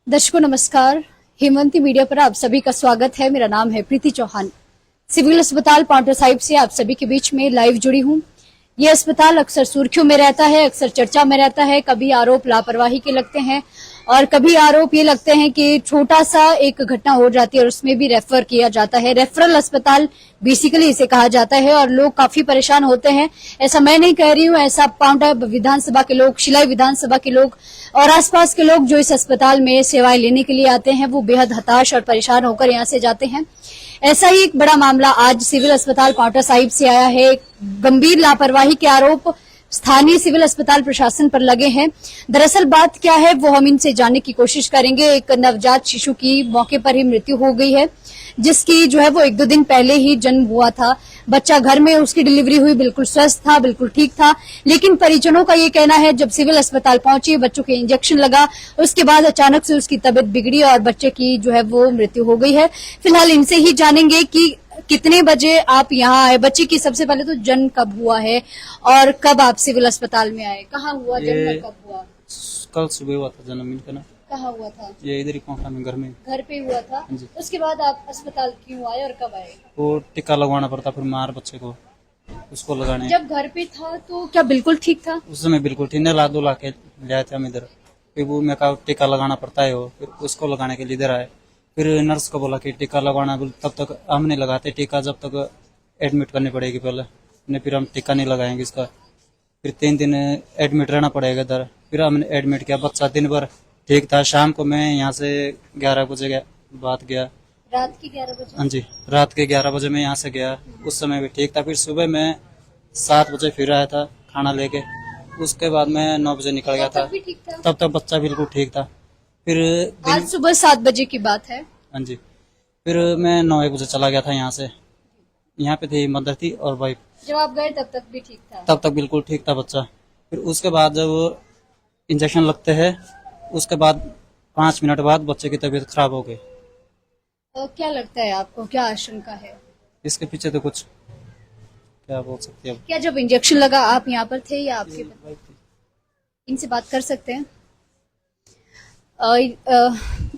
दर्शकों नमस्कार। हेमंती मीडिया पर आप सभी का स्वागत है। मेरा नाम है प्रीति चौहान। सिविल अस्पताल पाउंटा साहिब से आप सभी के बीच में लाइव जुड़ी हूं। यह अस्पताल अक्सर सुर्खियों में रहता है, अक्सर चर्चा में रहता है। कभी आरोप लापरवाही के लगते हैं और कभी आरोप ये लगते हैं कि छोटा सा एक घटना हो जाती है और उसमें भी रेफर किया जाता है। रेफरल अस्पताल बेसिकली इसे कहा जाता है और लोग काफी परेशान होते हैं। ऐसा मैं नहीं कह रही हूं, ऐसा पाउंटा विधानसभा के लोग, शिलाई विधानसभा के लोग और आसपास के लोग जो इस अस्पताल में सेवाएं लेने के लिए आते हैं वो बेहद हताश और परेशान होकर यहाँ से जाते हैं। ऐसा ही एक बड़ा मामला आज सिविल अस्पताल पाउंटा साहिब से आया है। गंभीर लापरवाही के आरोप स्थानीय सिविल अस्पताल प्रशासन पर लगे हैं। दरअसल बात क्या है वो हम इनसे जानने की कोशिश करेंगे। एक नवजात शिशु की मौके पर ही मृत्यु हो गई है, जिसकी जो है वो 1-2 दिन पहले ही जन्म हुआ था। बच्चा घर में उसकी डिलीवरी हुई, बिल्कुल स्वस्थ था, बिल्कुल ठीक था। लेकिन परिजनों का ये कहना है जब सिविल अस्पताल पहुंची, बच्चों के इंजेक्शन लगा, उसके बाद अचानक से उसकी तबीयत बिगड़ी और बच्चे की जो है वो मृत्यु हो गई है। फिलहाल इनसे ही जानेंगे कि कितने बजे आप यहाँ आए, बच्चे की सबसे पहले तो जन्म कब हुआ है और कब आप सिविल अस्पताल में आए, कहाँ हुआ जन्म, कब हुआ? कल सुबह हुआ था जन्म इनका ना। कहाँ हुआ था? ये इधर ही कोंटा में घर में। घर पे हुआ था। जी। उसके बाद आप अस्पताल क्यों आए और कब आए? वो टीका लगवाना पड़ता, फिर मार बच्चे को उसको लगाने। जब घर पे था तो क्या बिल्कुल ठीक था? उस समय बिल्कुल ठीक, नहला धुला के ले आए थे हम इधर। फिर वो मैं कहा टीका लगाना पड़ता है, वो फिर उसको लगाने के लिए इधर आए। फिर नर्स को बोला कि टीका लगवाना, तब तक हम नहीं लगाते टीका, जब तक एडमिट करनी पड़ेगी पहले, नहीं फिर हम टीका नहीं लगाएंगे इसका। फिर 3 दिन एडमिट रहना पड़ेगा इधर। फिर हमने एडमिट किया, बच्चा दिन भर ठीक था। शाम को मैं यहाँ से 11 बजे गया। रात की 11 बजे? हाँ जी, रात के 11 बजे मैं यहाँ से गया, उस समय भी ठीक था। फिर सुबह मैं 7 बजे फिर आया था खाना लेके, उसके बाद मैं 9 बजे निकल गया था। तब भी ठीक था? तब तक बच्चा बिल्कुल ठीक था। फिर आज सुबह 7 बजे की बात है। हाँ जी, फिर मैं 9-1 बजे चला गया था यहाँ से। यहाँ पे थी मदर थी और वाइफ। जब आप गए तब तक भी ठीक था? तब तक बिल्कुल ठीक था बच्चा। फिर उसके बाद जब इंजेक्शन लगते हैं, उसके बाद 5 मिनट बाद बच्चे की तबीयत खराब हो गई। क्या लगता है आपको, क्या आशंका है? इसके पीछे तो कुछ क्या बोल सकते हैं अब। क्या जब इंजेक्शन लगा आप यहाँ पर थे या आपके इनसे बात कर सकते हैं?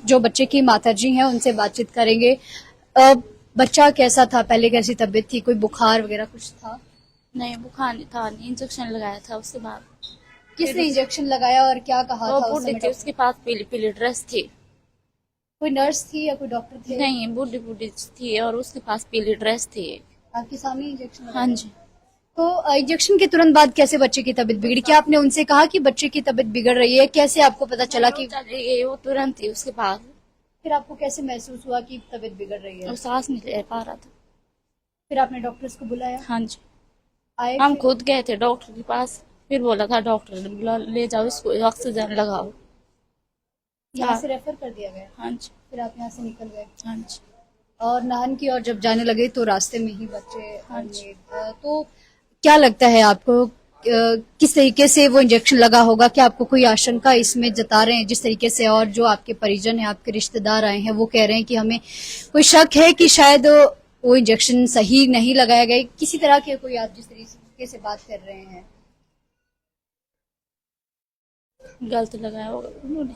जो बच्चे की माताजी हैं उनसे बातचीत करेंगे। बच्चा कैसा था, पहले कैसी तबीयत थी, कोई बुखार वगैरह कुछ था? नहीं, बुखार नहीं था, इंजेक्शन लगाया था। उसके बाद किसने इंजेक्शन लगाया और क्या कहा था उस समय? उसके पास पीली पीली ड्रेस थी। कोई नर्स थी या कोई डॉक्टर थे? नहीं, बूढ़ी बूढ़ी थी और उसके पास पीली ड्रेस थी। आपके सामने इंजेक्शन लगाया? हाँ जी। तो इंजेक्शन के तुरंत बाद कैसे बच्चे की तबीयत बिगड़ी? क्या आपने उनसे कहा कि बच्चे की तबीयत बिगड़ रही है? कैसे आपको पता चला कि वो तुरंत ही उसके बाद फिर आपको कैसे महसूस हुआ कि तबीयत बिगड़ रही है? वो सांस नहीं ले पा रहा था। फिर आपने डॉक्टर्स को बुलाया? हाँ जी, आए हम फिर? खुद गए थे डॉक्टर के पास। फिर बोला था डॉक्टर ने बोला ले जाओ इसको, ऑक्सीजन लगाओ। यहाँ से रेफर कर दिया गया? हाँ जी। फिर आप यहाँ से निकल गए हाँ जी। और नाहन की ओर जब जाने लगे तो रास्ते में ही बच्चे हाँ जी। तो क्या लगता है आपको किस तरीके से वो इंजेक्शन लगा होगा? क्या आपको कोई आशंका इसमें जता रहे हैं जिस तरीके से, और जो आपके परिजन हैं, आपके रिश्तेदार आए हैं वो कह रहे हैं कि हमें कोई शक है कि शायद वो इंजेक्शन सही नहीं लगाया गया, किसी तरह के कोई आप जिस तरीके से बात कर रहे हैं? गलत लगाया होगा उन्होंने।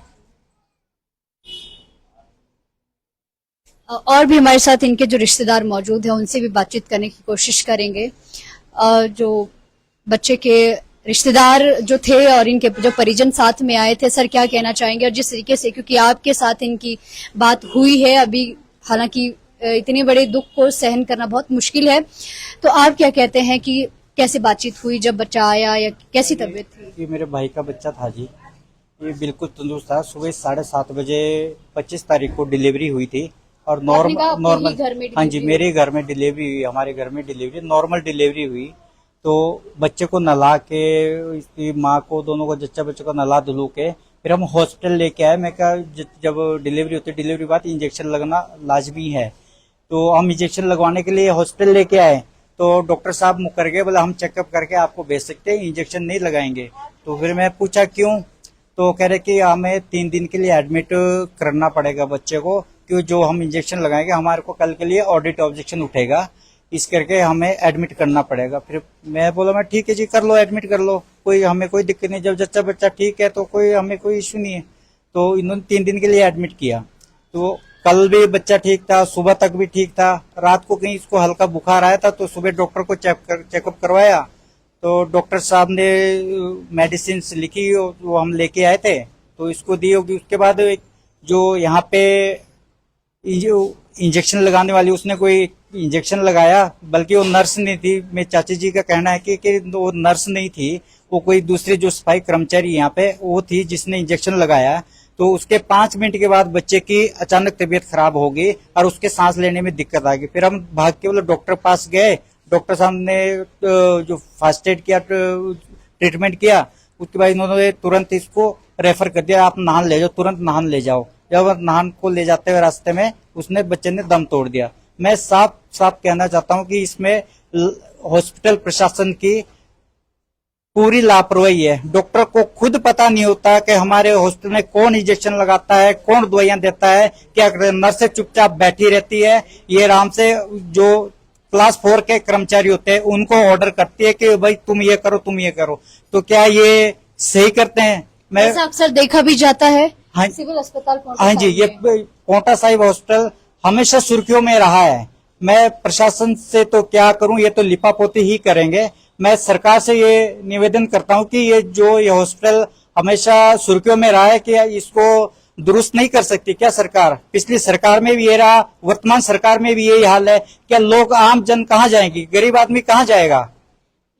और भी हमारे साथ इनके जो रिश्तेदार मौजूद हैं उनसे भी बातचीत करने की कोशिश करेंगे। जो बच्चे के रिश्तेदार जो थे और इनके जो परिजन साथ में आए थे, सर क्या कहना चाहेंगे? और जिस तरीके से, क्योंकि आपके साथ इनकी बात हुई है अभी, हालांकि इतने बड़े दुख को सहन करना बहुत मुश्किल है, तो आप क्या कहते हैं कि कैसे बातचीत हुई जब बच्चा आया या कैसी तबीयत थी? ये मेरे भाई का बच्चा था जी, ये बिल्कुल तंदुरुस्त था। सुबह 7:30 बजे 25 तारीख को डिलीवरी हुई थी और नॉर्मल घर में हाँ जी, मेरे घर में डिलीवरी हुई, हमारे घर में डिलीवरी नॉर्मल डिलीवरी हुई। तो बच्चे को नला के, इसकी माँ को, दोनों को, जच्चा बच्चे को नला धुलू के फिर हम हॉस्पिटल लेके आए। मैं कहा जब डिलीवरी होती है, डिलीवरी बाद इंजेक्शन लगना लाजमी है, तो हम इंजेक्शन लगवाने के लिए हॉस्पिटल लेके आए। तो डॉक्टर साहब मुकर गए, बोला हम चेकअप करके आपको भेज सकते हैं, इंजेक्शन नहीं लगाएंगे। तो फिर मैं पूछा क्यों, तो कह रहे कि हमें 3 दिन के लिए एडमिट करना पड़ेगा बच्चे को, क्यों जो हम इंजेक्शन लगाएंगे हमारे को कल के लिए ऑडिट ऑब्जेक्शन उठेगा, इस करके हमें एडमिट करना पड़ेगा। फिर मैं बोला मैं ठीक है जी, कर लो, एडमिट कर लो, कोई हमें कोई दिक्कत नहीं, जब जच्चा बच्चा ठीक है तो कोई हमें कोई इश्यू नहीं है। तो इन्होंने 3 दिन के लिए एडमिट किया। तो कल भी बच्चा ठीक था, सुबह तक भी ठीक था। रात को कहीं इसको हल्का बुखार आया था, तो सुबह डॉक्टर को चेकअप करवाया, तो डॉक्टर साहब ने मेडिसिन लिखी, वो हम लेके आए थे, तो इसको दी होगी। उसके बाद जो यहाँ पे इंजेक्शन लगाने वाली, उसने कोई इंजेक्शन लगाया, बल्कि वो नर्स नहीं थी। मेरे चाची जी का कहना है कि वो नर्स नहीं थी, वो कोई दूसरे जो सफाई कर्मचारी यहाँ पे वो थी जिसने इंजेक्शन लगाया। तो उसके 5 मिनट के बाद बच्चे की अचानक तबीयत खराब हो गई और उसके सांस लेने में दिक्कत आ गई। फिर हम भाग के मतलब डॉक्टर पास गए। डॉक्टर साहब ने जो फर्स्ट एड किया, ट्रीटमेंट किया। उसके बाद इन्होंने तुरंत इसको रेफर कर दिया, आप नाहन ले जाओ, तुरंत नाहन ले जाओ। जब नाहन को ले जाते हुए रास्ते में उसने बच्चे ने दम तोड़ दिया। मैं साफ साफ कहना चाहता हूं कि इसमें हॉस्पिटल प्रशासन की पूरी लापरवाही है। डॉक्टर को खुद पता नहीं होता कि हमारे हॉस्पिटल में कौन इंजेक्शन लगाता है, कौन दवाइयां देता है। क्या नर्सें चुपचाप बैठी रहती है, ये आराम से जो क्लास 4 के कर्मचारी होते हैं उनको ऑर्डर करती है कि भाई तुम ये करो, तुम ये करो। तो क्या ये सही करते हैं? मैं ऐसा अक्सर देखा भी जाता है हाँ, सिविल अस्पताल पोंटा हाँ जी, साहिब ये में। पोंटा साहिब हॉस्पिटल हमेशा सुर्खियों में रहा है। मैं प्रशासन से तो क्या करूं, ये तो लिपापोती ही करेंगे। मैं सरकार से ये निवेदन करता हूं कि ये हॉस्पिटल हमेशा सुर्खियों में रहा है, कि इसको दुरुस्त नहीं कर सकती क्या सरकार? पिछली सरकार में भी ये रहा, वर्तमान सरकार में भी यही हाल है। क्या लोग, आम जन कहाँ जाएंगी? गरीब आदमी कहाँ जाएगा?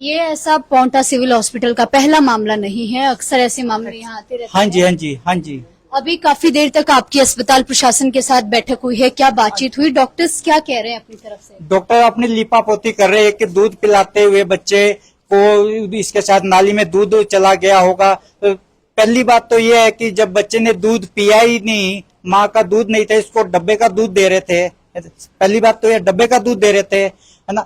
ये ऐसा पोंटा सिविल हॉस्पिटल का पहला मामला नहीं है, अक्सर ऐसे मामले यहाँ आते रहते हाँ हैं। जी, हाँ जी, हाँ जी। अभी काफी देर तक आपकी अस्पताल प्रशासन के साथ बैठक हुई है, क्या बातचीत हुई? डॉक्टर्स क्या कह रहे हैं अपनी तरफ से? डॉक्टर अपनी लिपापोती कर रहे हैं कि दूध पिलाते हुए बच्चे को इसके साथ नाली में दूध चला गया होगा। तो पहली बात तो ये है कि जब बच्चे ने दूध पिया ही नहीं, माँ का दूध नहीं था, इसको डब्बे का दूध दे रहे थे। पहली बात तो ये डब्बे का दूध दे रहे थे, है ना।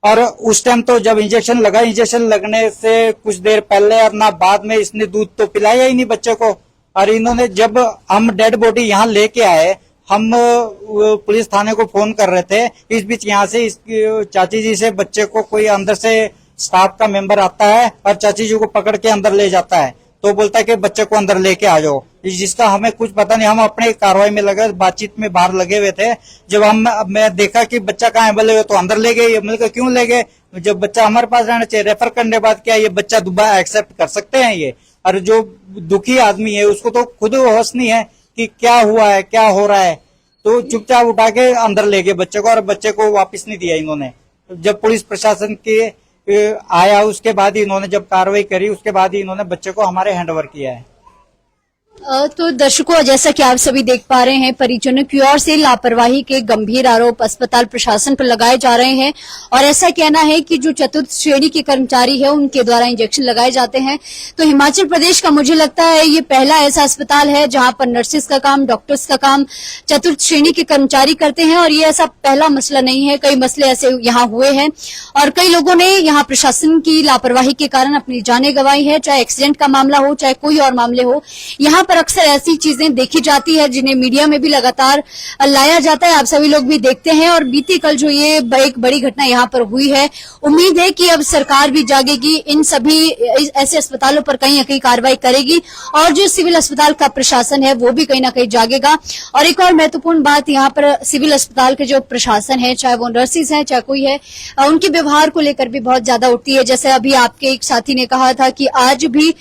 और उस टाइम तो जब इंजेक्शन लगा, इंजेक्शन लगने से कुछ देर पहले और ना बाद में इसने दूध तो पिलाया ही नहीं बच्चे को। और इन्होंने, जब हम डेड बॉडी यहाँ लेके आए, हम पुलिस थाने को फोन कर रहे थे, इस बीच यहाँ से इसकी चाची जी से बच्चे को कोई अंदर से स्टाफ का मेंबर आता है और चाची जी को पकड़ के अंदर ले जाता है, तो बोलता है कि बच्चे को अंदर लेके आ जाओ, जिसका हमें कुछ पता नहीं। हम अपने कार्रवाई में लगे, बातचीत में बाहर लगे हुए थे। जब मैं देखा कि बच्चा कहाँ है, बोले तो अंदर ले गए। मतलब क्यों ले गए? जब बच्चा हमारे पास रहना चाहिए। रेफर करने बाद क्या ये बच्चा दोबारा एक्सेप्ट कर सकते हैं ये? और जो दुखी आदमी है उसको तो खुद होश नहीं है कि क्या हुआ है, क्या हो रहा है। तो चुपचाप उठा के अंदर ले गए बच्चे को, और बच्चे को वापस नहीं दिया इन्होंने। जब पुलिस प्रशासन के आया, उसके बाद ही इन्होंने जब कार्रवाई करी, उसके बाद ही इन्होंने बच्चे को हमारे हैंडओवर किया है। तो दर्शकों, जैसा कि आप सभी देख पा रहे हैं, परिजनों की ओर से लापरवाही के गंभीर आरोप अस्पताल प्रशासन पर लगाए जा रहे हैं और ऐसा कहना है कि जो चतुर्थ श्रेणी के कर्मचारी है उनके द्वारा इंजेक्शन लगाए जाते हैं। तो हिमाचल प्रदेश का मुझे लगता है ये पहला ऐसा अस्पताल है जहां पर नर्सेस का काम, डॉक्टर्स का काम चतुर्थ श्रेणी के कर्मचारी करते हैं। और ये ऐसा पहला मसला नहीं है, कई मसले ऐसे यहाँ हुए हैं और कई लोगों ने यहाँ प्रशासन की लापरवाही के कारण अपनी जानें गंवाई है, चाहे एक्सीडेंट का मामला हो, चाहे कोई और मामले हो। यहाँ पर अक्सर ऐसी चीजें देखी जाती है जिन्हें मीडिया में भी लगातार लाया जाता है, आप सभी लोग भी देखते हैं। और बीती कल जो ये एक बड़ी घटना यहाँ पर हुई है, उम्मीद है कि अब सरकार भी जागेगी, इन सभी ऐसे अस्पतालों पर कहीं ना कहीं कार्रवाई करेगी और जो सिविल अस्पताल का प्रशासन है वो भी कहीं ना कहीं जागेगा। और एक और महत्वपूर्ण बात, यहाँ पर सिविल अस्पताल के जो प्रशासन है, चाहे वो नर्सिस है चाहे कोई है, उनके व्यवहार को लेकर भी बहुत ज्यादा उठती है। जैसे अभी आपके एक साथी ने कहा था कि आज भी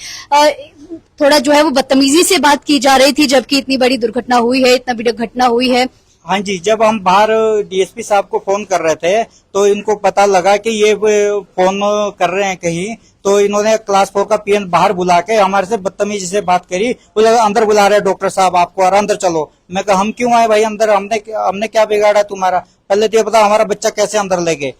थोड़ा जो है वो बदतमीजी से बात की जा रही थी, जबकि इतनी बड़ी दुर्घटना हुई है, इतना बड़ी घटना हुई है। हाँ जी, जब हम बाहर डीएसपी साहब को फोन कर रहे थे तो इनको पता लगा कि ये फोन कर रहे हैं कहीं, तो इन्होंने क्लास 4 का पीएन बाहर बुला के हमारे से बदतमीजी से बात करी। बोले अंदर बुला रहे डॉक्टर साहब आपको, और अंदर चलो। मैं कहा हम क्यों आए भाई अंदर, हमने क्या बिगाड़ा तुम्हारा? पहले तो ये पता हमारा बच्चा कैसे अंदर ले गए।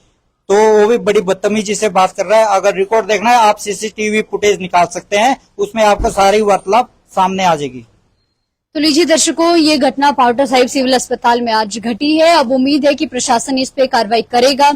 तो वो भी बड़ी बदतमीजी से बात कर रहा है। अगर रिकॉर्ड देखना है आप सीसीटीवी फुटेज निकाल सकते हैं, उसमें आपको सारी वार्तालाप सामने आ जाएगी। तो लीजिए दर्शकों, ये घटना पाउटा साहिब सिविल अस्पताल में आज घटी है। अब उम्मीद है कि प्रशासन इस पे कार्रवाई करेगा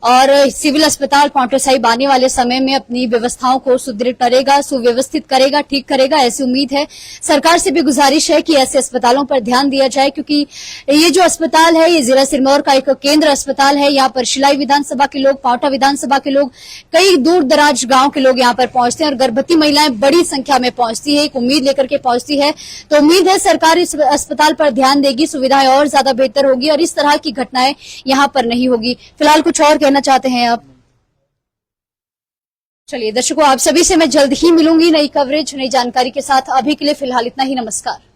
और सिविल अस्पताल पाउटा साहिब आने वाले समय में अपनी व्यवस्थाओं को सुदृढ़ करेगा, सुव्यवस्थित करेगा, ठीक करेगा, ऐसी उम्मीद है। सरकार से भी गुजारिश है कि ऐसे अस्पतालों पर ध्यान दिया जाए, क्योंकि ये जो अस्पताल है ये जिला सिरमौर का एक केंद्र अस्पताल है। यहाँ पर शिलाई विधानसभा के लोग, पाउटा विधानसभा के लोग, कई दूर दराज गांव के लोग यहाँ पर पहुंचते हैं और गर्भवती महिलाएं बड़ी संख्या में पहुंचती है, एक उम्मीद लेकर के पहुंचती है। तो उम्मीद है सरकार इस अस्पताल पर ध्यान देगी, सुविधाएं और ज्यादा बेहतर होगी और इस तरह की घटनाएं यहाँ पर नहीं होगी। फिलहाल कुछ और कहना चाहते हैं आप? चलिए दर्शकों, आप सभी से मैं जल्द ही मिलूंगी नई कवरेज, नई जानकारी के साथ। अभी के लिए फिलहाल इतना ही। नमस्कार।